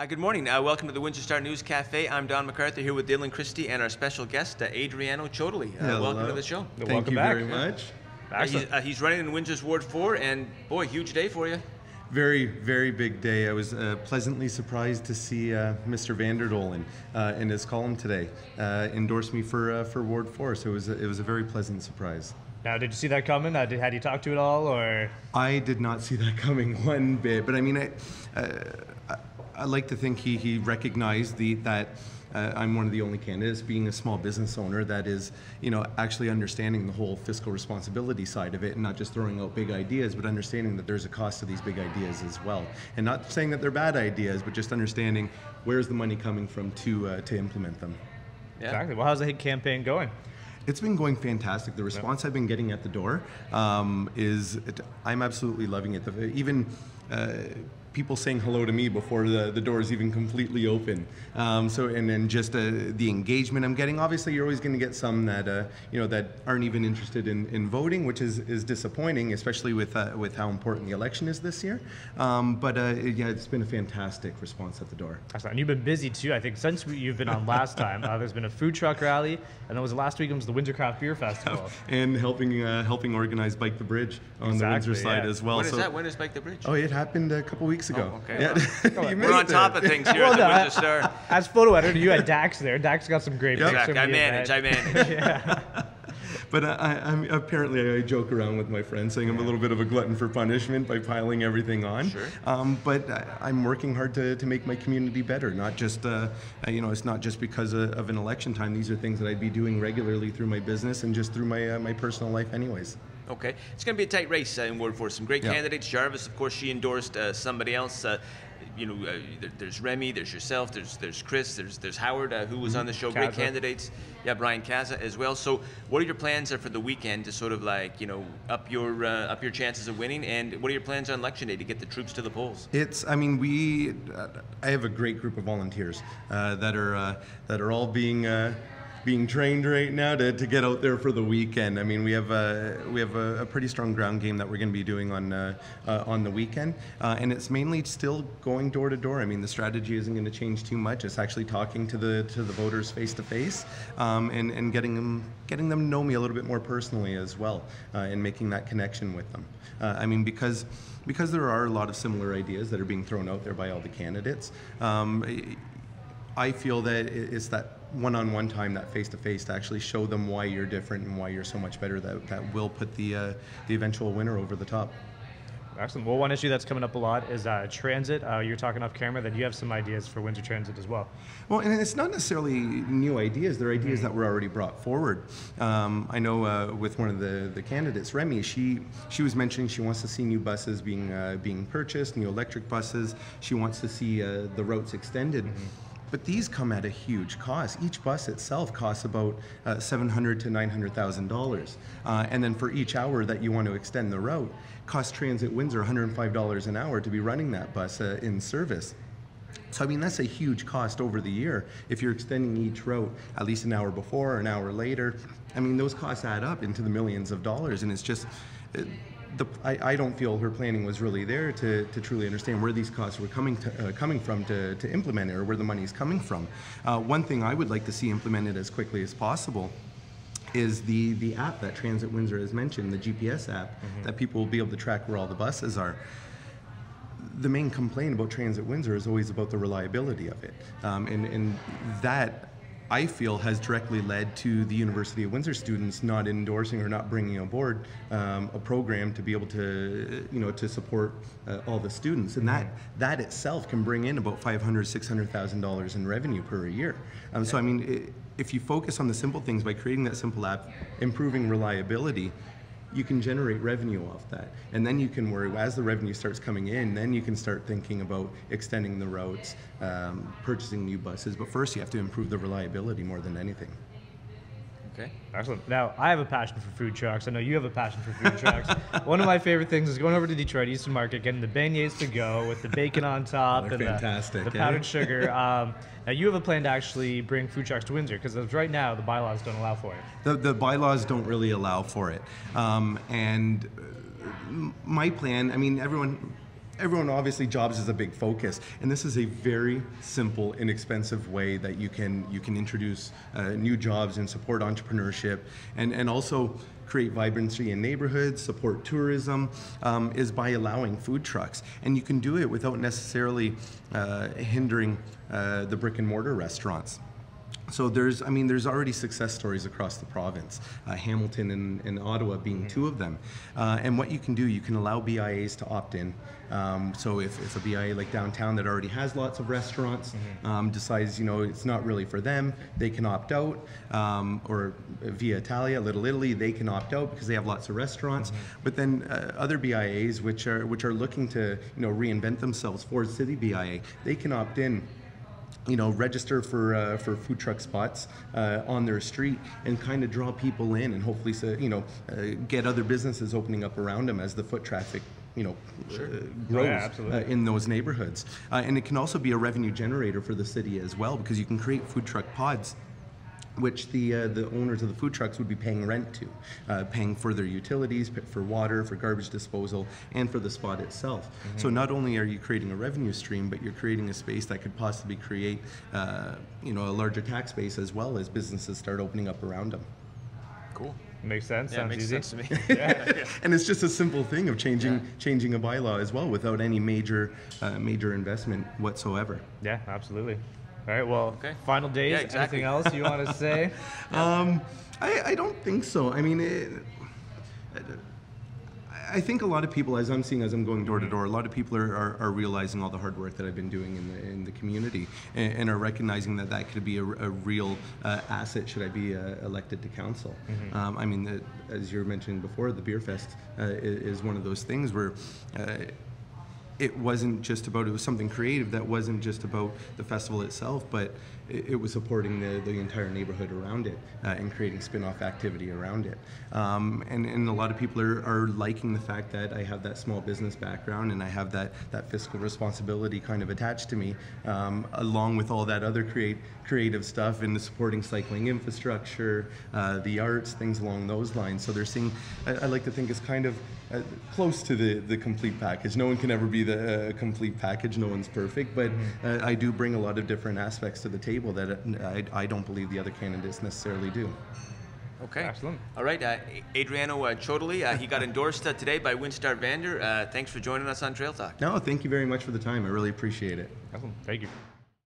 Good morning. Welcome to the Windsor Star News Cafe. I'm Don McArthur here with Dylan Kristy and our special guest, Adriano Ciotoli. Welcome to the show. Thank you very much. He's running in Windsor's Ward 4, and boy, huge day for you. Very, very big day. I was pleasantly surprised to see Mr. Vanderdolen in his column today endorse me for Ward 4. So it was a very pleasant surprise. Now, did you see that coming? Had you talked to it all, or? I did not see that coming one bit, but I mean, I like to think he recognized that I'm one of the only candidates, being a small business owner, that is, actually understanding the whole fiscal responsibility side of it, and not just throwing out big ideas, but understanding that there's a cost to these big ideas as well. And not saying that they're bad ideas, but just understanding where's the money coming from to implement them. Yeah. Exactly. Well, how's the hit campaign going? It's been going fantastic. The response I've been getting at the door I'm absolutely loving it. Even people saying hello to me before the door is even completely open. And then just the engagement I'm getting. Obviously, you're always going to get some that that aren't even interested in voting, which is disappointing, especially with how important the election is this year. It's been a fantastic response at the door. Excellent. And you've been busy too. I think since you've been on last time, there's been a food truck rally, and it was last week. It was the Windsor Craft Beer Festival, and helping organize Bike the Bridge on the Windsor side as well. When is that? When is Bike the Bridge? Oh, it happened a couple weeks ago. Oh, okay. Yeah. We're on top of things here at the Windsor Star. As photo editor, you had Dax there. Dax got some great pictures. Exactly. I manage. Yeah. But apparently I joke around with my friends saying I'm a little bit of a glutton for punishment by piling everything on. Sure. But I'm working hard to make my community better. Not just it's not just because of an election time. These are things that I'd be doing regularly through my business and just through my personal life anyways. Okay, it's going to be a tight race in Ward 4. Some great candidates. Jarvis, of course, she endorsed somebody else. There's Remy, there's yourself, there's Chris, there's Howard, who was on the show. Great candidates. Yeah, Brian Kaza as well. So, what are your plans for the weekend to sort of up your chances of winning? And what are your plans on election day to get the troops to the polls? I have a great group of volunteers that are all being trained right now to get out there for the weekend. I mean, we have a pretty strong ground game that we're going to be doing on the weekend, and it's mainly still going door to door. I mean, the strategy isn't going to change too much. It's actually talking to the voters face to face, and getting them to know me a little bit more personally as well, and making that connection with them. Because there are a lot of similar ideas that are being thrown out there by all the candidates. I feel that it's that one-on-one time, that face-to-face, to actually show them why you're different and why you're so much better, that will put the eventual winner over the top. Excellent. Well, one issue that's coming up a lot is transit. You're talking off camera that you have some ideas for Windsor Transit as well. Well, and it's not necessarily new ideas. They're ideas that were already brought forward. I know with one of the candidates, Remy, she was mentioning she wants to see new buses being purchased, new electric buses. She wants to see the routes extended. But these come at a huge cost. Each bus itself costs about $700,000 to $900,000. And then for each hour that you want to extend the route, costs Transit Windsor $105 an hour to be running that bus in service. So that's a huge cost over the year. If you're extending each route at least an hour before or an hour later, those costs add up into the millions of dollars, and it's just... I don't feel her planning was really there to truly understand where these costs were coming from to implement it, or where the money is coming from. One thing I would like to see implemented as quickly as possible is the app that Transit Windsor has mentioned, the GPS app, that people will be able to track where all the buses are. The main complaint about Transit Windsor is always about the reliability of it, and that, I feel, has directly led to the University of Windsor students not endorsing or not bringing aboard a program to be able to, to support all the students, and that itself can bring in about $500,000–600,000 in revenue per year. If you focus on the simple things by creating that simple app, improving reliability, you can generate revenue off that, and then you can worry, as the revenue starts coming in, then you can start thinking about extending the routes, purchasing new buses. But first you have to improve the reliability more than anything. Okay, excellent. Now, I have a passion for food trucks. I know you have a passion for food trucks. One of my favorite things is going over to Detroit Eastern Market, getting the beignets to go with the bacon on top and the powdered sugar. Now, you have a plan to actually bring food trucks to Windsor, because right now the bylaws don't allow for it. The bylaws don't really allow for it. And my plan, everyone, obviously jobs is a big focus, and this is a very simple, inexpensive way that you can introduce new jobs and support entrepreneurship, and also create vibrancy in neighborhoods, support tourism, is by allowing food trucks. And you can do it without necessarily hindering the brick and mortar restaurants. So there's already success stories across the province, Hamilton and Ottawa being two of them. And what you can do, you can allow BIAs to opt in. So if a BIA like downtown that already has lots of restaurants decides, it's not really for them, they can opt out. Or Via Italia, Little Italy, they can opt out because they have lots of restaurants. But then other BIAs, which are looking to reinvent themselves, Ford City BIA, they can opt in. Register for food truck spots on their street and kind of draw people in, and hopefully, get other businesses opening up around them as the foot traffic, grows in those neighborhoods. And it can also be a revenue generator for the city as well, because you can create food truck pods, which the owners of the food trucks would be paying rent to, paying for their utilities, for water, for garbage disposal, and for the spot itself. So not only are you creating a revenue stream, but you're creating a space that could possibly create, a larger tax base as well as businesses start opening up around them. Cool. Makes sense. Yeah, Sounds makes easy. sense to me. And it's just a simple thing of changing a bylaw as well without any major investment whatsoever. Yeah, absolutely. All right, well, final days, anything else you want to say? I don't think so. I mean, I think a lot of people, as I'm seeing as I'm going door to door, a lot of people are realizing all the hard work that I've been doing in the community, and are recognizing that could be a real asset should I be elected to council. I mean, as you were mentioning before, the Beer Fest is one of those things where it wasn't just about, it was something creative that wasn't just about the festival itself, but it was supporting the entire neighborhood around it, and creating spin-off activity around it. And a lot of people are liking the fact that I have that small business background and I have that fiscal responsibility kind of attached to me, along with all that other creative stuff and the supporting cycling infrastructure, the arts, things along those lines. So they're seeing, I like to think it's kind of close to the complete package. No one can ever be the complete package, no one's perfect, but I do bring a lot of different aspects to the table that I don't believe the other candidates necessarily do. Okay. Excellent. All right. Adriano Ciotoli, he got endorsed today by Windstar Vander. Thanks for joining us on Trail Talk. No, thank you very much for the time. I really appreciate it. Excellent. Thank you.